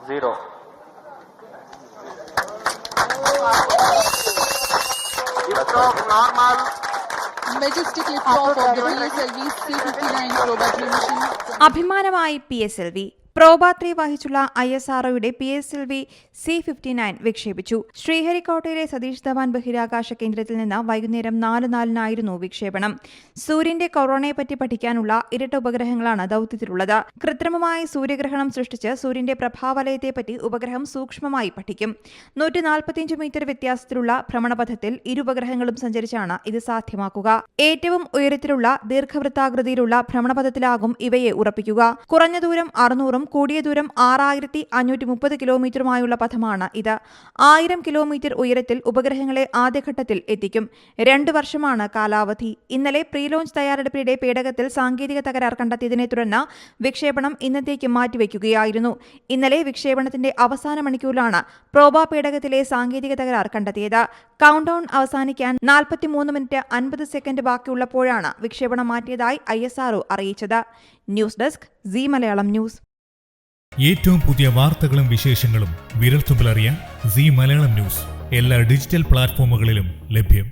0. Liftoff normal. Majestic liftoff of the PSLV C-59 Probattery mission. അഭിമാനമായി PSLV പ്രോബാത്രി വഹിച്ചുള്ള ISROയുടെ PSLV C-59 വിക്ഷേപിച്ചു. ശ്രീഹരിക്കോട്ടയിലെ Satheesh Dhawan ബഹിരാകാശ കേന്ദ്രത്തിൽ നിന്ന് വൈകുന്നേരം 4:04 വിക്ഷേപണം. സൂര്യന്റെ കൊറോണയെപ്പറ്റി പഠിക്കാനുള്ള ഇരട്ട ഉപഗ്രഹങ്ങളാണ് ദൌത്യത്തിലുള്ളത്. കൃത്രിമമായ സൂര്യഗ്രഹണം സൃഷ്ടിച്ച് സൂര്യന്റെ പ്രഭാവലയത്തെപ്പറ്റി ഉപഗ്രഹം സൂക്ഷ്മമായി പഠിക്കും. 145 മീറ്റർ വ്യത്യാസത്തിലുള്ള ഭ്രമണപഥത്തിൽ ഇരുപഗ്രഹങ്ങളും സഞ്ചരിച്ചാണ് ഇത് സാധ്യമാക്കുക. ഏറ്റവും ഉയരത്തിലുള്ള ദീർഘവൃത്താകൃതിയിലുള്ള ഭ്രമണപഥത്തിലാകും ഇവയെ ഉറപ്പിക്കുക. കുറഞ്ഞ ദൂരം 600 കൂടിയ ദൂരം 6530 കിലോമീറ്ററുമായുള്ള പഥമാണ് ഇത്. 1000 കിലോമീറ്റർ ഉയരത്തിൽ ഉപഗ്രഹങ്ങളെ ആദ്യഘട്ടത്തിൽ എത്തിക്കും. 2 വർഷമാണ് കാലാവധി. ഇന്നലെ പ്രീ ലോഞ്ച് തയ്യാറെടുപ്പിനിടെ പേടകത്തിൽ സാങ്കേതിക തകരാർ കണ്ടെത്തിയതിനെ തുടർന്ന് വിക്ഷേപണം ഇന്നത്തേക്ക് മാറ്റിവെക്കുകയായിരുന്നു. ഇന്നലെ വിക്ഷേപണത്തിന്റെ അവസാന മണിക്കൂറിലാണ് പ്രോബ പേടകത്തിലെ സാങ്കേതിക തകരാർ കണ്ടെത്തിയത്. കൗണ്ട് ഡൗൺ അവസാനിക്കാൻ 43 മിനിറ്റ് 50 സെക്കൻഡ് ബാക്കിയുള്ളപ്പോഴാണ് വിക്ഷേപണം മാറ്റിയതായി ISRO അറിയിച്ചത്. News desk Zee Malayalam news. ഏറ്റവും പുതിയ വാർത്തകളും വിശേഷങ്ങളും വിരൽത്തുമ്പിലറിയാൻ സീ മലയാളം ന്യൂസ് എല്ലാ ഡിജിറ്റൽ പ്ലാറ്റ്ഫോമുകളിലും ലഭ്യം.